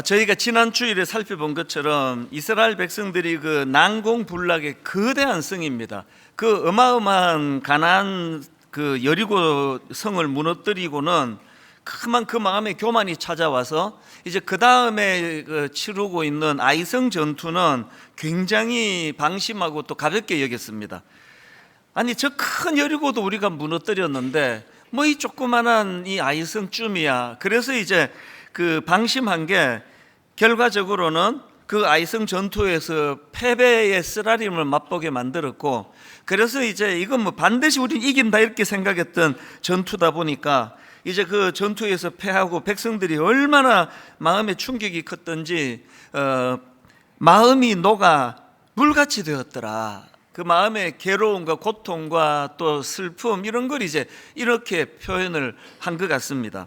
저희가 지난 주일에 살펴본 것처럼 이스라엘 백성들이 그 난공불락의 거대한 성입니다. 그 어마어마한 가나안 그 여리고 성을 무너뜨리고는 그만 그 마음의 교만이 찾아와서 이제 그 다음에 치르고 있는 아이성 전투는 굉장히 방심하고 또 가볍게 여겼습니다. 아니, 저 큰 여리고도 우리가 무너뜨렸는데 뭐 이 조그만한 이 아이성쯤이야. 그래서 이제 그 방심한 게 결과적으로는 그 아이성 전투에서 패배의 쓰라림을 맛보게 만들었고, 그래서 이제 이건 뭐 반드시 우린 이긴다 이렇게 생각했던 전투다 보니까 이제 그 전투에서 패하고 백성들이 얼마나 마음의 충격이 컸던지 마음이 녹아 물같이 되었더라. 그 마음의 괴로움과 고통과 또 슬픔 이런 걸 이제 이렇게 표현을 한 것 같습니다.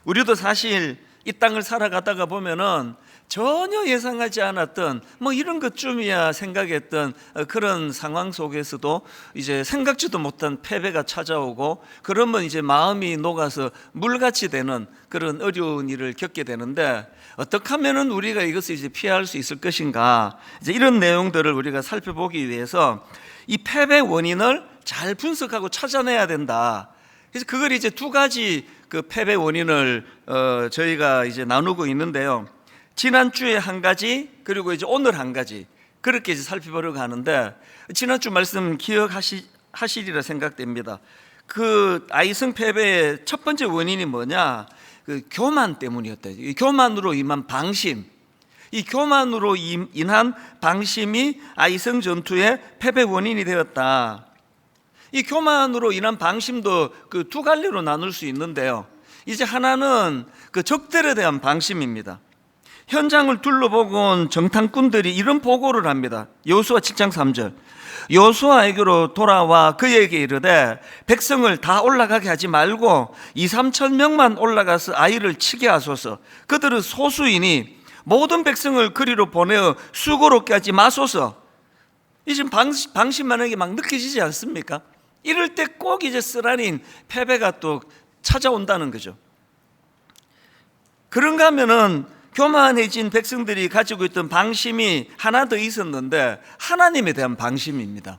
우리도 사실 이 땅을 살아가다가 보면은 전혀 예상하지 않았던 뭐 이런 것쯤이야 생각했던 그런 상황 속에서도 이제 생각지도 못한 패배가 찾아오고, 그러면 이제 마음이 녹아서 물같이 되는 그런 어려운 일을 겪게 되는데, 어떻게 하면은 우리가 이것을 이제 피할 수 있을 것인가, 이제 이런 내용들을 우리가 살펴보기 위해서 이 패배 원인을 잘 분석하고 찾아내야 된다. 그래서 그걸 이제 두 가지 그 패배 원인을 저희가 이제 나누고 있는데요. 지난주에 한 가지, 그리고 이제 오늘 한 가지, 그렇게 이제 살펴보려고 하는데, 지난주 말씀 기억하시리라 생각됩니다. 그 아이성 패배의 첫 번째 원인이 뭐냐? 그 교만 때문이었다. 이 교만으로 인한 방심, 이 교만으로 인한 방심이 아이성 전투의 패배 원인이 되었다. 이 교만으로 인한 방심도 그 두 갈래로 나눌 수 있는데요. 이제 하나는 그 적들에 대한 방심입니다. 현장을 둘러보고 온 정탐꾼들이 이런 보고를 합니다. 여호수아 7장 3절. 여호수아에게로 돌아와 그에게 이르되 백성을 다 올라가게 하지 말고 2-3천 명만 올라가서 아이를 치게 하소서. 그들은 소수이니 모든 백성을 그리로 보내어 수고롭게 하지 마소서. 이 지금 방심하는 게 막 느껴지지 않습니까? 이럴 때 꼭 이제 쓰라린 패배가 또 찾아온다는 거죠. 그런가 하면은 교만해진 백성들이 가지고 있던 방심이 하나 더 있었는데, 하나님에 대한 방심입니다.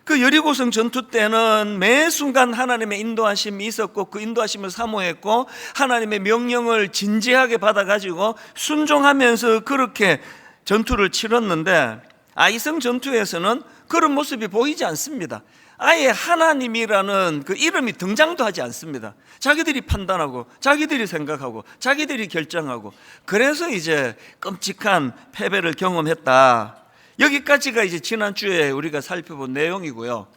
그 여리고성 전투 때는 매 순간 하나님의 인도하심이 있었고, 그 인도하심을 사모했고, 하나님의 명령을 진지하게 받아가지고 순종하면서 그렇게 전투를 치렀는데, 아이성 전투에서는 그런 모습이 보이지 않습니다. 아예 하나님이라는 그 이름이 등장도 하지 않습니다. 자기들이 판단하고 자기들이 생각하고 자기들이 결정하고, 그래서 이제 끔찍한 패배를 경험했다. 여기까지가 이제 지난주에 우리가 살펴본 내용이고요.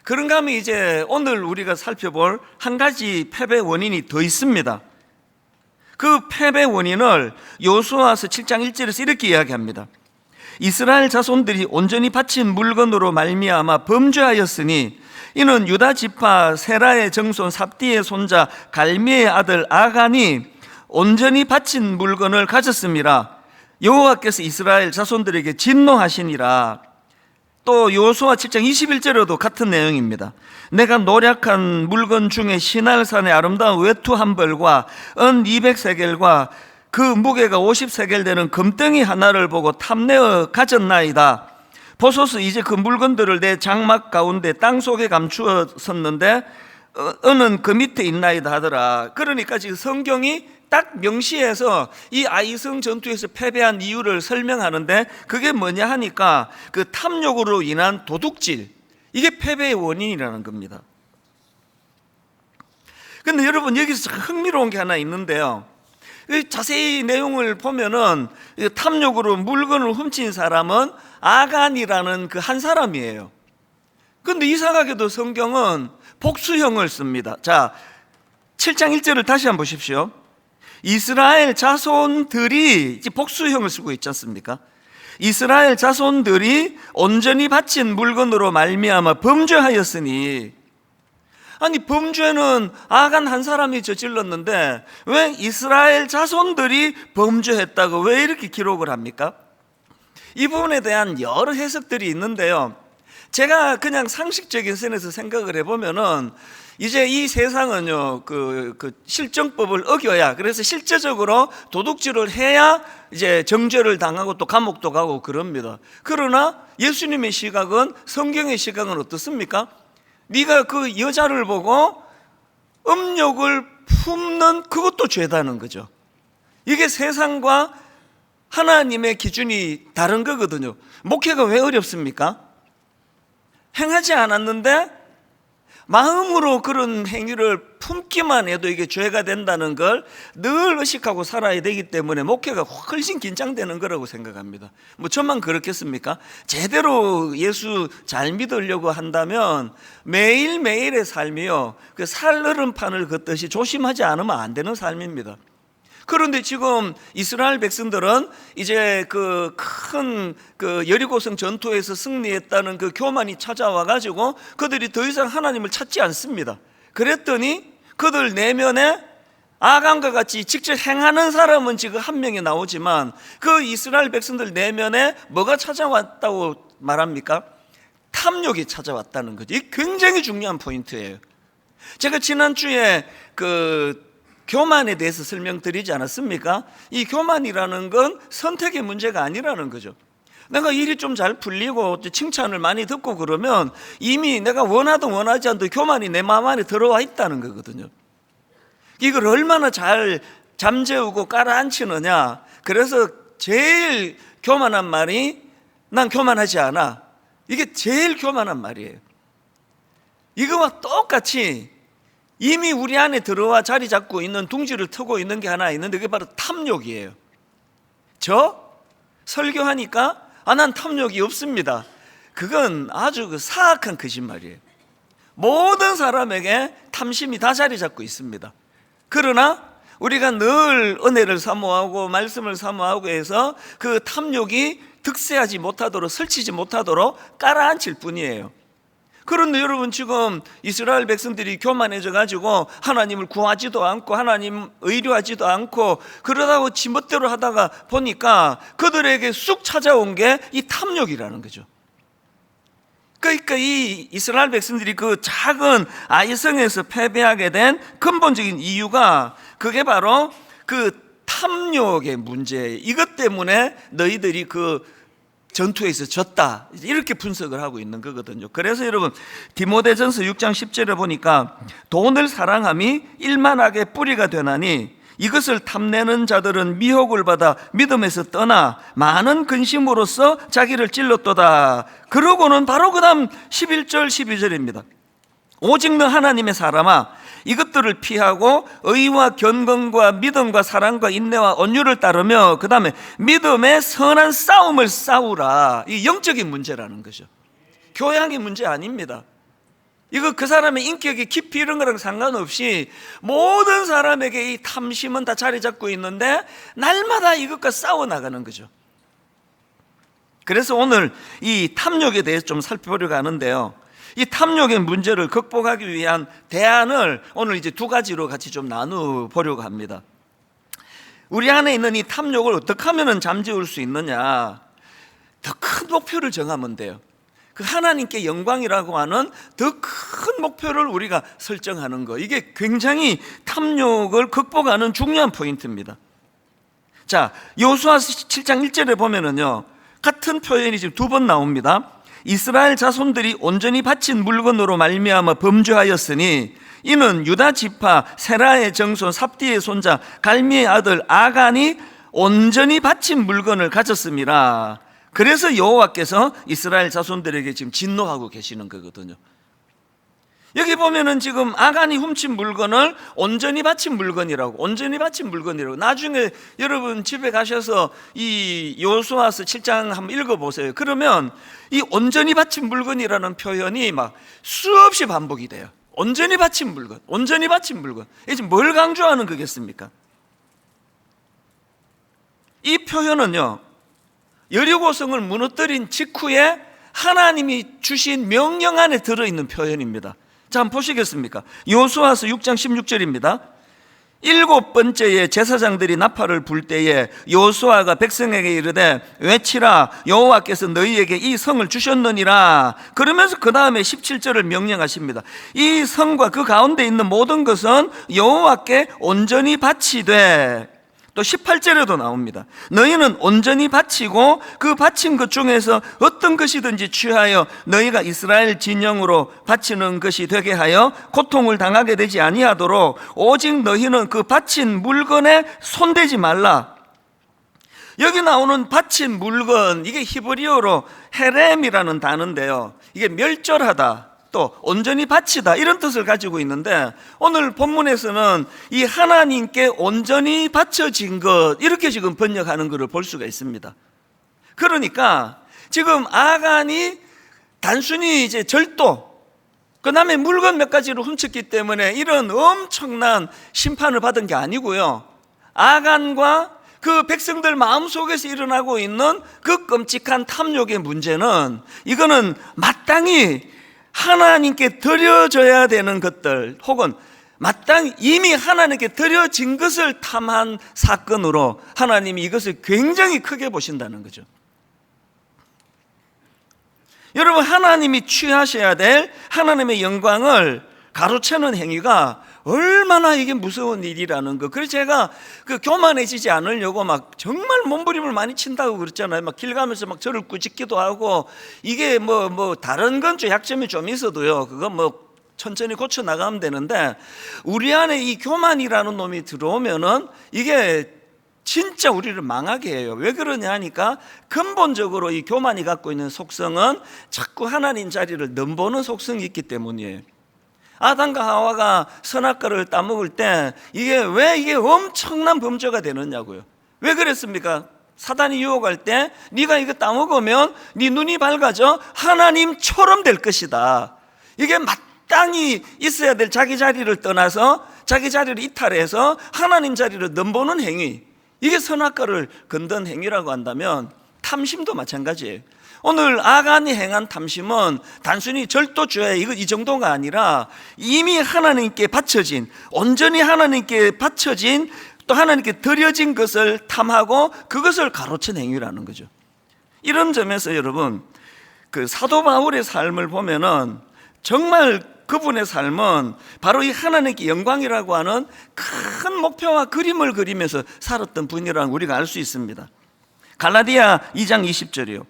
그런가 하면 이제 오늘 우리가 살펴볼 한 가지 패배 원인이 더 있습니다. 그 패배 원인을 여호수아서 7장 1절에서 이렇게 이야기합니다. 이스라엘 자손들이 온전히 바친 물건으로 말미암아 범죄하였으니 이는 유다 지파 세라의 정손 삽디의 손자 갈미의 아들 아간이 온전히 바친 물건을 가졌음이라. 여호와께서 이스라엘 자손들에게 진노하시니라. 또 여호수아 7장 21절에도 같은 내용입니다. 내가 노략한 물건 중에 시날산의 아름다운 외투 한 벌과 은 200세겔과 그 무게가 50세겔 되는 금덩이 하나를 보고 탐내어 가졌나이다. 보소서, 이제 그 물건들을 내 장막 가운데 땅속에 감추었었는데 은은 그 밑에 있나이다 하더라. 그러니까 지금 성경이 딱 명시해서 이 아이성 전투에서 패배한 이유를 설명하는데, 그게 뭐냐 하니까 그 탐욕으로 인한 도둑질, 이게 패배의 원인이라는 겁니다. 근데 여러분, 여기서 흥미로운 게 하나 있는데요. 자세히 내용을 보면은 탐욕으로 물건을 훔친 사람은 아간이라는 그 한 사람이에요. 그런데 이상하게도 성경은 복수형을 씁니다. 자, 7장 1절을 다시 한번 보십시오. 이스라엘 자손들이, 복수형을 쓰고 있지 않습니까? 이스라엘 자손들이 온전히 바친 물건으로 말미암아 범죄하였으니. 아니, 범죄는 아간 한 사람이 저질렀는데 왜 이스라엘 자손들이 범죄했다고 왜 이렇게 기록을 합니까? 이 부분에 대한 여러 해석들이 있는데요. 제가 그냥 상식적인 선에서 생각을 해보면은 이제 이 세상은요, 그 실정법을 어겨야, 그래서 실제적으로 도둑질을 해야 이제 정죄를 당하고 또 감옥도 가고 그럽니다. 그러나 예수님의 시각은, 성경의 시각은 어떻습니까? 네가 그 여자를 보고 음욕을 품는 그것도 죄다는 거죠. 이게 세상과 하나님의 기준이 다른 거거든요. 목회가 왜 어렵습니까? 행하지 않았는데 마음으로 그런 행위를 품기만 해도 이게 죄가 된다는 걸 늘 의식하고 살아야 되기 때문에 목회가 훨씬 긴장되는 거라고 생각합니다. 뭐 저만 그렇겠습니까? 제대로 예수 잘 믿으려고 한다면 매일매일의 삶이요, 그 살얼음판을 걷듯이 조심하지 않으면 안 되는 삶입니다. 그런데 지금 이스라엘 백성들은 이제 그 큰 여리고성 전투에서 승리했다는 그 교만이 찾아와 가지고 그들이 더 이상 하나님을 찾지 않습니다. 그랬더니 그들 내면에 아간과 같이 직접 행하는 사람은 지금 한 명이 나오지만 그 이스라엘 백성들 내면에 뭐가 찾아왔다고 말합니까? 탐욕이 찾아왔다는 거죠. 이게 굉장히 중요한 포인트예요. 제가 지난주에 교만에 대해서 설명드리지 않았습니까? 이 교만이라는 건 선택의 문제가 아니라는 거죠. 내가 일이 좀 잘 풀리고 칭찬을 많이 듣고 그러면 이미 내가 원하든 원하지 않든 교만이 내 마음 안에 들어와 있다는 거거든요. 이걸 얼마나 잘 잠재우고 깔아앉히느냐. 그래서 제일 교만한 말이 난 교만하지 않아. 이게 제일 교만한 말이에요. 이거와 똑같이 이미 우리 안에 들어와 자리 잡고 있는 둥지를 트고 있는 게 하나 있는데 그게 바로 탐욕이에요. 저 설교하니까 난 탐욕이 없습니다. 그건 아주 사악한 거짓말이에요. 모든 사람에게 탐심이 다 자리 잡고 있습니다. 그러나 우리가 늘 은혜를 사모하고 말씀을 사모하고 해서 그 탐욕이 득세하지 못하도록, 설치지 못하도록 깔아앉힐 뿐이에요. 그런데 여러분, 지금 이스라엘 백성들이 교만해져 가지고 하나님을 구하지도 않고 하나님 의뢰하지도 않고 그러다가 지멋대로 하다가 보니까 그들에게 쑥 찾아온 게 이 탐욕이라는 거죠. 그러니까 이 이스라엘 백성들이 그 작은 아이성에서 패배하게 된 근본적인 이유가 그게 바로 그 탐욕의 문제예요. 이것 때문에 너희들이 그 전투에서 졌다, 이렇게 분석을 하고 있는 거거든요. 그래서 여러분, 디모데전서 6장 10절에 보니까 돈을 사랑함이 일만하게 뿌리가 되나니 이것을 탐내는 자들은 미혹을 받아 믿음에서 떠나 많은 근심으로써 자기를 찔렀도다. 그러고는 바로 그 다음 11절 12절입니다. 오직 너 하나님의 사람아, 이것들을 피하고 의와 견건과 믿음과 사랑과 인내와 온유를 따르며 그 다음에 믿음의 선한 싸움을 싸우라. 이 영적인 문제라는 거죠. 교양의 문제 아닙니다. 이거 그 사람의 인격의 깊이 이런 거랑 상관없이 모든 사람에게 이 탐심은 다 자리 잡고 있는데 날마다 이것과 싸워나가는 거죠. 그래서 오늘 이 탐욕에 대해서 좀 살펴보려고 하는데요, 이 탐욕의 문제를 극복하기 위한 대안을 오늘 이제 두 가지로 같이 좀 나눠보려고 합니다. 우리 안에 있는 이 탐욕을 어떻게 하면 잠재울 수 있느냐, 더 큰 목표를 정하면 돼요. 그 하나님께 영광이라고 하는 더 큰 목표를 우리가 설정하는 거, 이게 굉장히 탐욕을 극복하는 중요한 포인트입니다. 자, 여호수아서 7장 1절에 보면은요, 같은 표현이 지금 두 번 나옵니다. 이스라엘 자손들이 온전히 바친 물건으로 말미암아 범죄하였으니 이는 유다 지파 세라의 정손 삽디의 손자 갈미의 아들 아간이 온전히 바친 물건을 가졌습니다. 그래서 여호와께서 이스라엘 자손들에게 지금 진노하고 계시는 거거든요. 여기 보면은 지금 아간이 훔친 물건을 온전히 바친 물건이라고, 온전히 바친 물건이라고. 나중에 여러분 집에 가셔서 이 여호수아서 7장 한번 읽어보세요. 그러면 이 온전히 바친 물건이라는 표현이 막 수없이 반복이 돼요. 온전히 바친 물건, 온전히 바친 물건. 이게 지금 뭘 강조하는 거겠습니까? 이 표현은요, 여리고성을 무너뜨린 직후에 하나님이 주신 명령 안에 들어있는 표현입니다. 자, 한번 보시겠습니까? 여호수아서 6장 16절입니다. 7번째에 제사장들이 나팔을 불 때에 여호수아가 백성에게 이르되 외치라, 여호와께서 너희에게 이 성을 주셨느니라. 그러면서 그 다음에 17절을 명령하십니다. 이 성과 그 가운데 있는 모든 것은 여호와께 온전히 바치되, 또 18절에도 나옵니다. 너희는 온전히 바치고 그 바친 것 중에서 어떤 것이든지 취하여 너희가 이스라엘 진영으로 바치는 것이 되게 하여 고통을 당하게 되지 아니하도록 오직 너희는 그 바친 물건에 손대지 말라. 여기 나오는 바친 물건, 이게 히브리어로 헤렘이라는 단어인데요, 이게 멸절하다, 또 온전히 바치다, 이런 뜻을 가지고 있는데, 오늘 본문에서는 이 하나님께 온전히 바쳐진 것, 이렇게 지금 번역하는 것을 볼 수가 있습니다. 그러니까 지금 아간이 단순히 이제 절도, 그 다음에 물건 몇 가지를 훔쳤기 때문에 이런 엄청난 심판을 받은 게 아니고요, 아간과 그 백성들 마음속에서 일어나고 있는 그 끔찍한 탐욕의 문제는, 이거는 마땅히 하나님께 드려져야 되는 것들, 혹은 마땅히 이미 하나님께 드려진 것을 탐한 사건으로 하나님이 이것을 굉장히 크게 보신다는 거죠. 여러분, 하나님이 취하셔야 될 하나님의 영광을 가로채는 행위가 얼마나 이게 무서운 일이라는 거. 그래서 제가 그 교만해지지 않으려고 막 정말 몸부림을 많이 친다고 그랬잖아요. 막 길 가면서 막 저를 꾸짖기도 하고, 이게 뭐 다른 건 좀 약점이 좀 있어도요, 그거 뭐 천천히 고쳐 나가면 되는데, 우리 안에 이 교만이라는 놈이 들어오면은 이게 진짜 우리를 망하게 해요. 왜 그러냐 하니까, 근본적으로 이 교만이 갖고 있는 속성은 자꾸 하나님 자리를 넘보는 속성이 있기 때문이에요. 아담과 하와가 선악과를 따먹을 때 왜 이게 엄청난 범죄가 되느냐고요. 왜 그랬습니까? 사단이 유혹할 때 네가 이거 따먹으면 네 눈이 밝아져 하나님처럼 될 것이다. 이게 마땅히 있어야 될 자기 자리를 떠나서 자기 자리를 이탈해서 하나님 자리를 넘보는 행위, 이게 선악과를 건든 행위라고 한다면 탐심도 마찬가지예요. 오늘 아간이 행한 탐심은 단순히 절도죄 이 정도가 아니라 이미 하나님께 바쳐진, 온전히 하나님께 바쳐진, 또 하나님께 드려진 것을 탐하고 그것을 가로챈 행위라는 거죠. 이런 점에서 여러분, 그 사도 바울의 삶을 보면은 정말 그분의 삶은 바로 이 하나님께 영광이라고 하는 큰 목표와 그림을 그리면서 살았던 분이라는 우리가 알 수 있습니다. 갈라디아 2장 20절이요.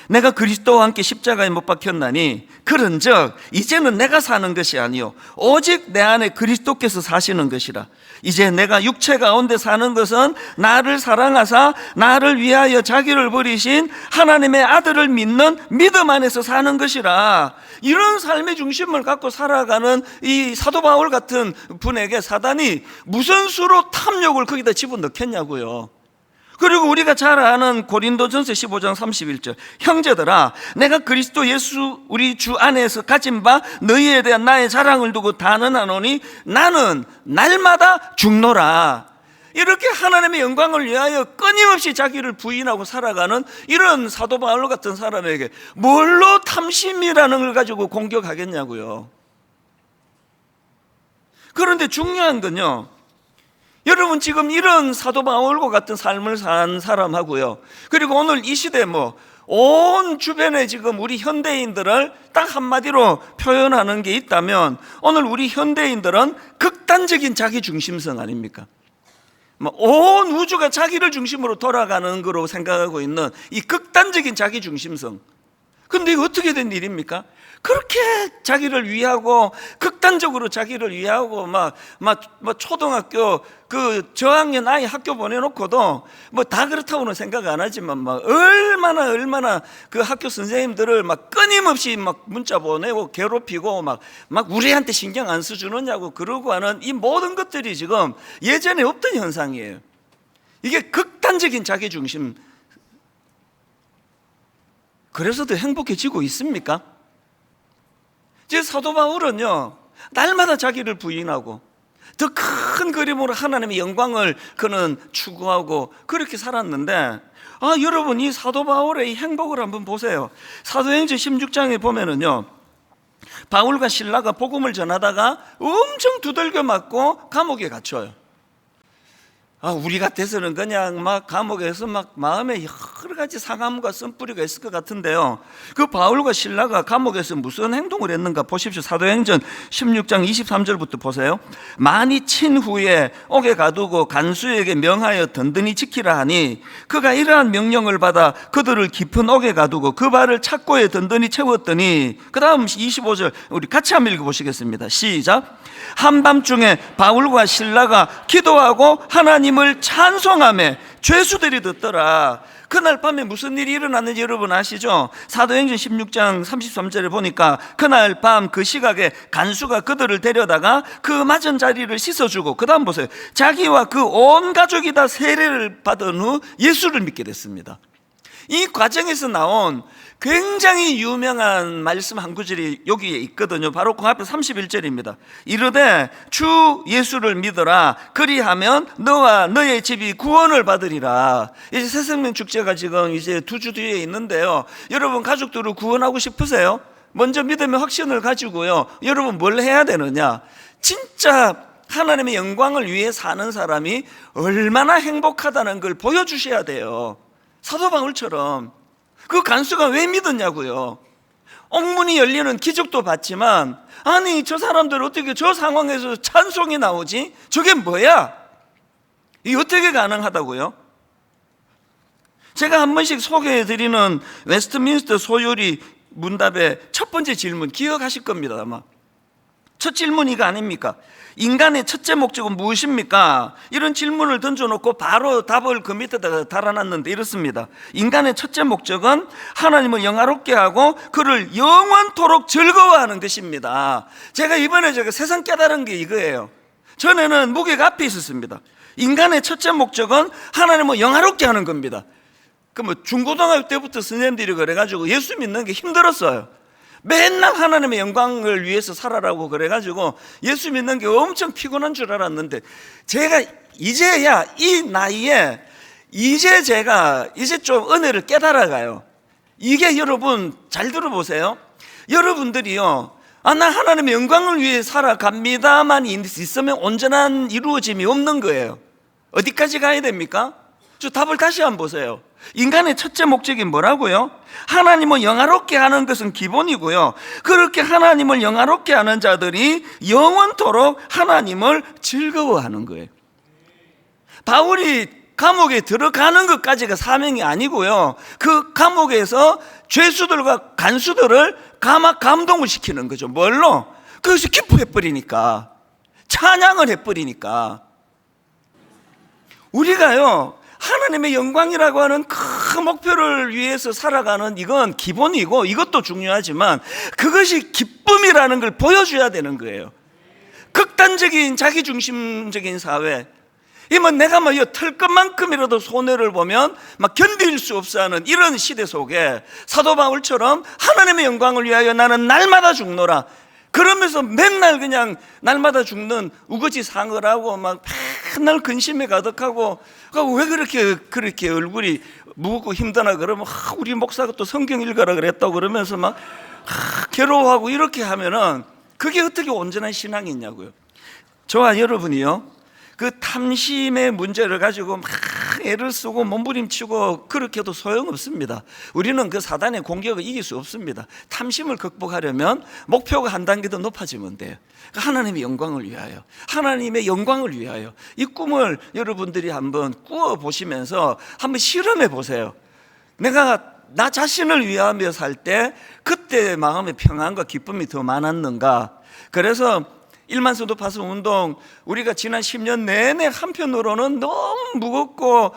내가 그리스도와 함께 십자가에 못 박혔나니 그런즉 이제는 내가 사는 것이 아니요 오직 내 안에 그리스도께서 사시는 것이라. 이제 내가 육체 가운데 사는 것은 나를 사랑하사 나를 위하여 자기를 버리신 하나님의 아들을 믿는 믿음 안에서 사는 것이라. 이런 삶의 중심을 갖고 살아가는 이 사도 바울 같은 분에게 사단이 무슨 수로 탐욕을 거기다 집어넣겠냐고요. 그리고 우리가 잘 아는 고린도전서 15장 31절, 형제들아 내가 그리스도 예수 우리 주 안에서 가진 바 너희에 대한 나의 자랑을 두고 단언하노니 나는 날마다 죽노라. 이렇게 하나님의 영광을 위하여 끊임없이 자기를 부인하고 살아가는 이런 사도 바울 같은 사람에게 뭘로 탐심이라는 걸 가지고 공격하겠냐고요. 그런데 중요한 건요, 여러분 지금 이런 사도 바울과 같은 삶을 산 사람하고요, 그리고 오늘 이 시대 온 주변에 지금 우리 현대인들을 딱 한마디로 표현하는 게 있다면 오늘 우리 현대인들은 극단적인 자기중심성 아닙니까? 온 우주가 자기를 중심으로 돌아가는 거로 생각하고 있는 이 극단적인 자기중심성. 근데 이거 어떻게 된 일입니까? 그렇게 자기를 위하고 극단적으로 자기를 위하고 초등학교 그 저학년 아이 학교 보내놓고도 다 그렇다고는 생각 안 하지만 얼마나 그 학교 선생님들을 끊임없이 문자 보내고 괴롭히고 우리한테 신경 안 써주느냐고 그러고 하는 이 모든 것들이 지금 예전에 없던 현상이에요. 이게 극단적인 자기중심. 그래서 더 행복해지고 있습니까? 제 사도 바울은요, 날마다 자기를 부인하고 더 큰 그림으로 하나님의 영광을 그는 추구하고 그렇게 살았는데, 여러분 이 사도 바울의 이 행복을 한번 보세요. 사도행전 16장에 보면은요, 바울과 실라가 복음을 전하다가 엄청 두들겨 맞고 감옥에 갇혀요. 우리 같아서는 그냥 막 감옥에서 막 마음에 여러 가지 상함과 쓴뿌리가 있을 것 같은데요, 그 바울과 실라가 감옥에서 무슨 행동을 했는가 보십시오. 사도행전 16장 23절부터 보세요. 많이 친 후에 옥에 가두고 간수에게 명하여 든든히 지키라 하니 그가 이러한 명령을 받아 그들을 깊은 옥에 가두고 그 발을 착고에 든든히 채웠더니, 그 다음 25절 우리 같이 한번 읽어보시겠습니다. 시작. 한밤중에 바울과 실라가 기도하고 하나님을 찬송하며 죄수들이 듣더라. 그날 밤에 무슨 일이 일어났는지 여러분 아시죠? 사도행전 16장 33절에 보니까 그날 밤 그 시각에 간수가 그들을 데려다가 그 맞은 자리를 씻어주고, 그 다음 보세요. 자기와 그 온 가족이 다 세례를 받은 후 예수를 믿게 됐습니다. 이 과정에서 나온 굉장히 유명한 말씀 한 구절이 여기에 있거든요. 바로 그 앞에 31절입니다. 이르되 주 예수를 믿어라. 그리하면 너와 너의 집이 구원을 받으리라. 이제 새생명 축제가 지금 이제 2주 뒤에 있는데요, 여러분 가족들을 구원하고 싶으세요? 먼저 믿음의 확신을 가지고요, 여러분 뭘 해야 되느냐? 진짜 하나님의 영광을 위해 사는 사람이 얼마나 행복하다는 걸 보여주셔야 돼요. 사도 바울처럼. 그 간수가 왜 믿었냐고요? 옥문이 열리는 기적도 봤지만, 아니 저 사람들 어떻게 저 상황에서 찬송이 나오지? 저게 뭐야? 이게 어떻게 가능하다고요? 제가 한 번씩 소개해드리는 웨스트민스터 소요리 문답의 첫 번째 질문 기억하실 겁니다. 아마 첫 질문이 이거 아닙니까? 인간의 첫째 목적은 무엇입니까? 이런 질문을 던져놓고 바로 답을 그 밑에다가 달아놨는데 이렇습니다. 인간의 첫째 목적은 하나님을 영화롭게 하고 그를 영원토록 즐거워하는 것입니다. 제가 이번에 세상 깨달은 게 이거예요. 전에는 무게가 앞에 있었습니다. 인간의 첫째 목적은 하나님을 영화롭게 하는 겁니다. 중고등학교 때부터 선생님들이 그래가지고 예수 믿는 게 힘들었어요. 맨날 하나님의 영광을 위해서 살아라고 그래가지고 예수 믿는 게 엄청 피곤한 줄 알았는데, 제가 이제야 이 나이에 제가 좀 은혜를 깨달아가요. 이게 여러분 잘 들어보세요. 여러분들이요, 나 하나님의 영광을 위해 살아갑니다만 있으면 온전한 이루어짐이 없는 거예요. 어디까지 가야 됩니까? 저 답을 다시 한번 보세요. 인간의 첫째 목적이 뭐라고요? 하나님을 영화롭게 하는 것은 기본이고요, 그렇게 하나님을 영화롭게 하는 자들이 영원토록 하나님을 즐거워하는 거예요. 바울이 감옥에 들어가는 것까지가 사명이 아니고요, 그 감옥에서 죄수들과 간수들을 감동을 시키는 거죠. 뭘로? 그것이 기뻐해버리니까, 찬양을 해버리니까. 우리가요, 하나님의 영광이라고 하는 큰 목표를 위해서 살아가는 이건 기본이고 이것도 중요하지만, 그것이 기쁨이라는 걸 보여줘야 되는 거예요. 극단적인 자기중심적인 사회, 내가 털 것만큼이라도 손해를 보면 막 견딜 수 없어 하는 이런 시대 속에 사도 바울처럼 하나님의 영광을 위하여 나는 날마다 죽노라, 그러면서 맨날 그냥 날마다 죽는 우거지 상을 하고 막 맨날 근심에 가득하고, 왜 그렇게 얼굴이 무겁고 힘드나 그러면 우리 목사가 또 성경 읽어라 그랬다고 그러면서 막 괴로워하고 이렇게 하면은 그게 어떻게 온전한 신앙이 있냐고요. 저와 여러분이요, 그 탐심의 문제를 가지고 막 애를 쓰고 몸부림치고 그렇게 해도 소용없습니다. 우리는 그 사단의 공격을 이길 수 없습니다. 탐심을 극복하려면 목표가 한 단계 더 높아지면 돼요. 하나님의 영광을 위하여, 하나님의 영광을 위하여 이 꿈을 여러분들이 한번 꾸어 보시면서 한번 실험해 보세요. 내가 나 자신을 위하며 살 때 그때 마음의 평안과 기쁨이 더 많았는가? 그래서 1만 성도 파송 운동, 우리가 지난 10년 내내 한편으로는 너무 무겁고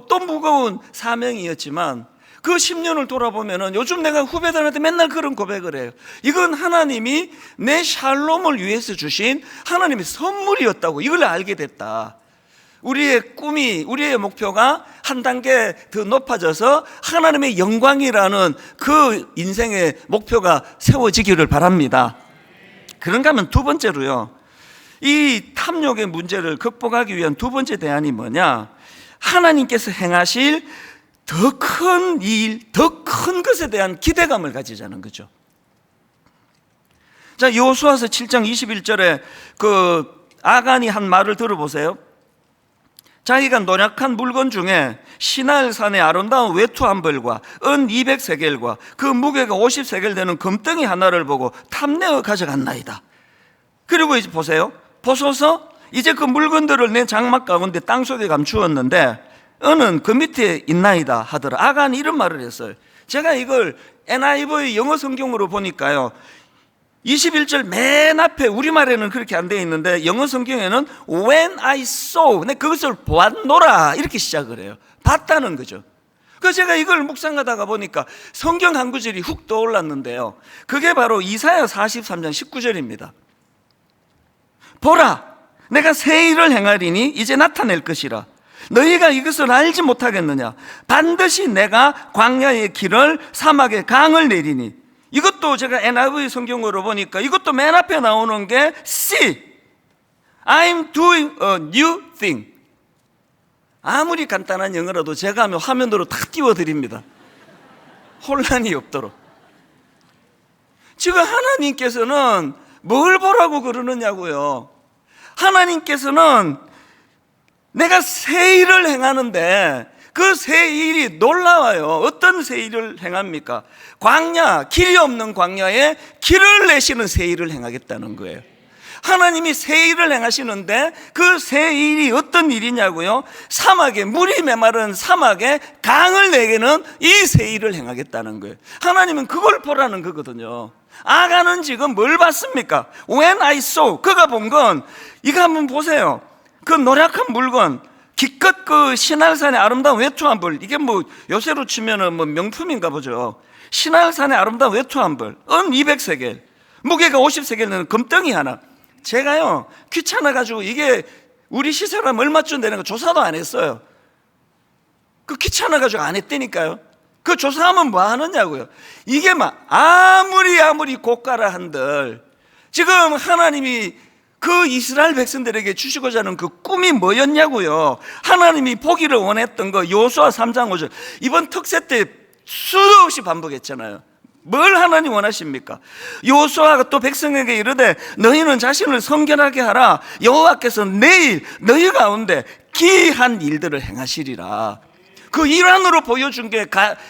또 무거운 사명이었지만, 그 10년을 돌아보면은 요즘 내가 후배들한테 맨날 그런 고백을 해요. 이건 하나님이 내 샬롬을 위해서 주신 하나님의 선물이었다고, 이걸 알게 됐다. 우리의 꿈이, 우리의 목표가 한 단계 더 높아져서 하나님의 영광이라는 그 인생의 목표가 세워지기를 바랍니다. 그런가 하면 두 번째로요, 이 탐욕의 문제를 극복하기 위한 두 번째 대안이 뭐냐? 하나님께서 행하실 더 큰 일, 더 큰 것에 대한 기대감을 가지자는 거죠. 자, 여호수아서 7장 21절에 그 아간이 한 말을 들어보세요. 자기가 노력한 물건 중에 시날산의 아름다운 외투 한 벌과 은 200세겔과 그 무게가 50세겔 되는 금덩이 하나를 보고 탐내어 가져갔나이다. 그리고 이제 보세요. 보소서, 이제 그 물건들을 내 장막 가운데 땅속에 감추었는데 은은 그 밑에 있나이다 하더라. 아간이 이런 말을 했어요. 제가 이걸 NIV 영어 성경으로 보니까요, 21절 맨 앞에 우리말에는 그렇게 안 되어 있는데 영어 성경에는 When I saw, 내 그것을 보았노라 이렇게 시작을 해요. 봤다는 거죠. 그래서 제가 이걸 묵상하다가 보니까 성경 한 구절이 훅 떠올랐는데요, 그게 바로 이사야 43장 19절입니다. 보라, 내가 새 일을 행하리니 이제 나타낼 것이라. 너희가 이것을 알지 못하겠느냐? 반드시 내가 광야의 길을 사막의 강을 내리니. 이것도 제가 NIV 성경으로 보니까 이것도 맨 앞에 나오는 게 See, I'm doing a new thing. 아무리 간단한 영어라도 제가 하면 화면으로 다 띄워드립니다. 혼란이 없도록. 지금 하나님께서는 뭘 보라고 그러느냐고요. 하나님께서는 내가 새 일을 행하는데 그 새 일이 놀라워요. 어떤 새 일을 행합니까? 광야, 길이 없는 광야에 길을 내시는 새 일을 행하겠다는 거예요. 하나님이 새 일을 행하시는데 그 새 일이 어떤 일이냐고요? 사막에, 물이 메마른 사막에 강을 내게는 이 새 일을 행하겠다는 거예요. 하나님은 그걸 보라는 거거든요. 아간은 지금 뭘 봤습니까? When I saw, 그가 본 건 이거 한번 보세요. 그 노력한 물건, 기껏 그 시날산의 아름다운 외투 한 벌, 이게 뭐 요새로 치면은 뭐 명품인가 보죠. 시날산의 아름다운 외투 한 벌, 은 200세겔, 무게가 50세겔 금덩이 하나. 제가요 귀찮아가지고 이게 우리 시세라면 얼마쯤 되는 거 조사도 안 했어요. 그 귀찮아가지고 안 했다니까요. 그 조사하면 뭐 하느냐고요. 이게 막 아무리 고가라 한들 지금 하나님이 그 이스라엘 백성들에게 주시고자 하는 그 꿈이 뭐였냐고요. 하나님이 보기를 원했던 거 여호수아 3장 5절 이번 특세 때 수도 없이 반복했잖아요. 뭘 하나님 원하십니까? 여호수아가 또 백성에게 이르되 너희는 자신을 성결하게 하라. 여호와께서 내일 너희 가운데 기이한 일들을 행하시리라. 그 일환으로 보여준 게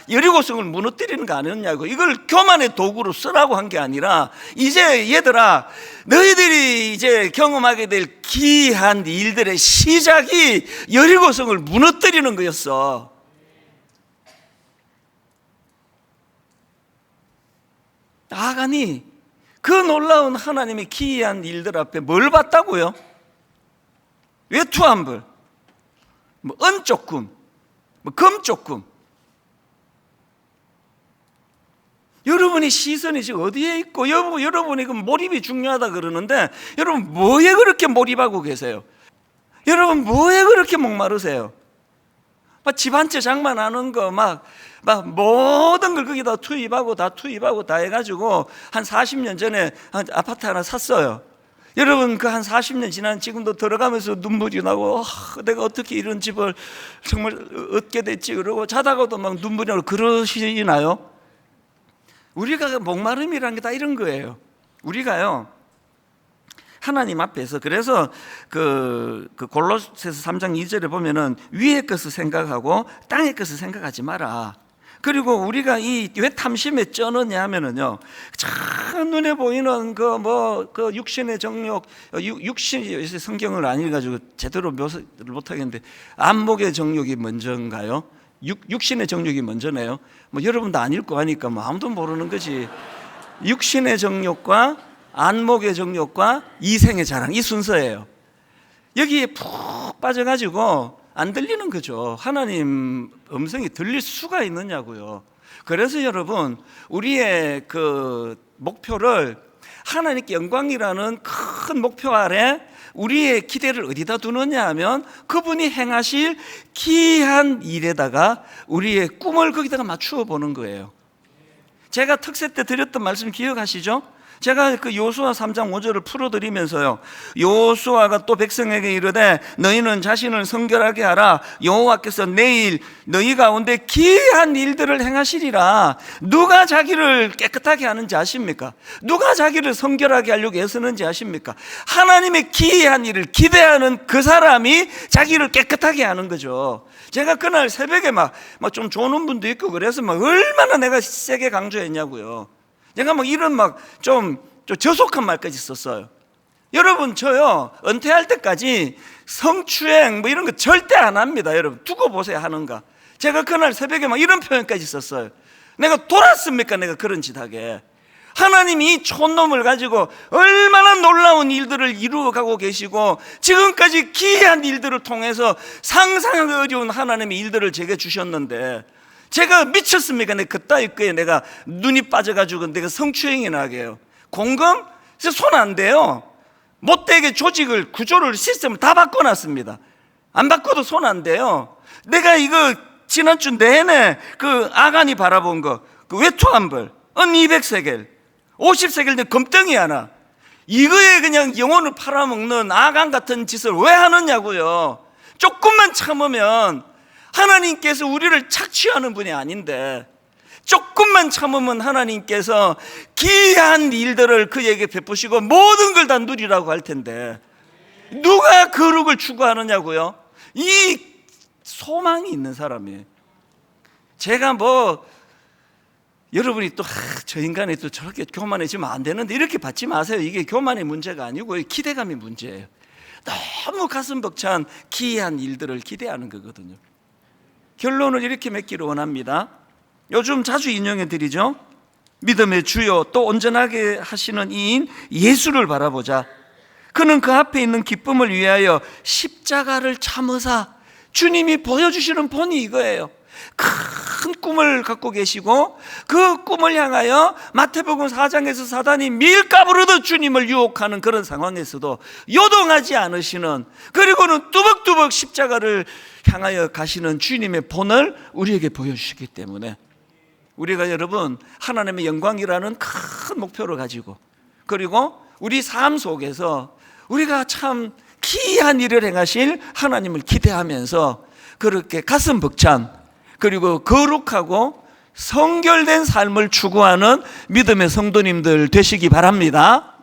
여리고성을 무너뜨리는 거 아니었냐고. 이걸 교만의 도구로 쓰라고 한 게 아니라 이제 얘들아, 너희들이 이제 경험하게 될 기이한 일들의 시작이 여리고성을 무너뜨리는 거였어. 아간이 그 놀라운 하나님의 기이한 일들 앞에 뭘 봤다고요? 외투 한 벌, 뭐 은 조금, 뭐 금 조금. 여러분이 시선이 지금 어디에 있고, 여러분이 그 몰입이 중요하다 그러는데 여러분 뭐에 그렇게 몰입하고 계세요? 여러분 뭐에 그렇게 목마르세요? 막 집 한 채 장만하는 거 막 모든 걸 거기다 투입하고 다 해가지고 한 40년 전에 아파트 하나 샀어요. 여러분 그 한 40년 지난 지금도 들어가면서 눈물이 나고 내가 어떻게 이런 집을 정말 얻게 됐지 그러고 자다가도 막 눈물이 나고 그러시나요? 우리가 목마름이라는 게 다 이런 거예요. 우리가요 하나님 앞에서, 그래서 그 골로새서 3장 2절에 보면은 위의 것을 생각하고 땅의 것을 생각하지 마라. 그리고 우리가 왜 탐심에 쩌느냐 하면은요, 참 눈에 보이는 그 육신의 정욕, 육신이 성경을 안 읽어가지고 제대로 묘사를 못하겠는데 안목의 정욕이 먼저인가요? 육신의 정욕이 먼저네요. 뭐 여러분도 안 읽고 하니까 뭐 아무도 모르는 거지. 육신의 정욕과 안목의 정욕과 이생의 자랑, 이 순서예요. 여기에 푹 빠져가지고 안 들리는 거죠. 하나님 음성이 들릴 수가 있느냐고요. 그래서 여러분 우리의 그 목표를 하나님께 영광이라는 큰 목표 아래 우리의 기대를 어디다 두느냐 하면 그분이 행하실 기이한 일에다가 우리의 꿈을 거기다가 맞추어 보는 거예요. 제가 특세 때 드렸던 말씀 기억하시죠? 제가 그 여호수아 3장 5절을 풀어드리면서요, 여호수아가 또 백성에게 이르되 너희는 자신을 성결하게 하라. 여호와께서 내일 너희 가운데 기이한 일들을 행하시리라. 누가 자기를 깨끗하게 하는지 아십니까? 누가 자기를 성결하게 하려고 애쓰는지 아십니까? 하나님의 기이한 일을 기대하는 그 사람이 자기를 깨끗하게 하는 거죠. 제가 그날 새벽에 막 좀 조는 분도 있고 그래서 막 얼마나 내가 세게 강조했냐고요. 내가 막 이런 좀 저속한 말까지 썼어요. 여러분, 저요, 은퇴할 때까지 성추행 이런 거 절대 안 합니다. 여러분, 두고 보세요, 하는가. 제가 그날 새벽에 막 이런 표현까지 썼어요. 내가 돌았습니까? 내가 그런 짓 하게. 하나님이 이 촌놈을 가지고 얼마나 놀라운 일들을 이루어가고 계시고 지금까지 기이한 일들을 통해서 상상하기 어려운 하나님의 일들을 제게 주셨는데 제가 미쳤습니까? 내가 그따위 거에 내가 눈이 빠져가지고 내가 성추행이나 하게 해요. 공금? 손 안 돼요. 못되게 조직을, 구조를, 시스템을 다 바꿔놨습니다. 안 바꿔도 손 안 돼요. 내가 이거 지난주 내내 그 아간이 바라본 거, 그 외투한벌, 200세겔, 50세겔 된 금덩이 하나, 이거에 그냥 영혼을 팔아먹는 아간 같은 짓을 왜 하느냐고요. 조금만 참으면 하나님께서 우리를 착취하는 분이 아닌데, 조금만 참으면 하나님께서 기이한 일들을 그에게 베푸시고 모든 걸 다 누리라고 할 텐데 누가 거룩을 추구하느냐고요. 이 소망이 있는 사람이에요. 제가 여러분이 또 저 인간이 또 저렇게 교만해지면 안 되는데 이렇게 받지 마세요. 이게 교만의 문제가 아니고 기대감의 문제예요. 너무 가슴 벅찬 기이한 일들을 기대하는 거거든요. 결론을 이렇게 맺기를 원합니다. 요즘 자주 인용해 드리죠. 믿음의 주요 또 온전하게 하시는 이인 예수를 바라보자. 그는 그 앞에 있는 기쁨을 위하여 십자가를 참으사. 주님이 보여주시는 본이 이거예요. 큰 꿈을 갖고 계시고 그 꿈을 향하여 마태복음 4장에서 사단이 밀가부르듯 주님을 유혹하는 그런 상황에서도 요동하지 않으시는, 그리고는 뚜벅뚜벅 십자가를 향하여 가시는 주님의 본을 우리에게 보여주시기 때문에 우리가 여러분 하나님의 영광이라는 큰 목표를 가지고, 그리고 우리 삶 속에서 우리가 참 기이한 일을 행하실 하나님을 기대하면서 그렇게 가슴 벅찬, 그리고 거룩하고 성결된 삶을 추구하는 믿음의 성도님들 되시기 바랍니다.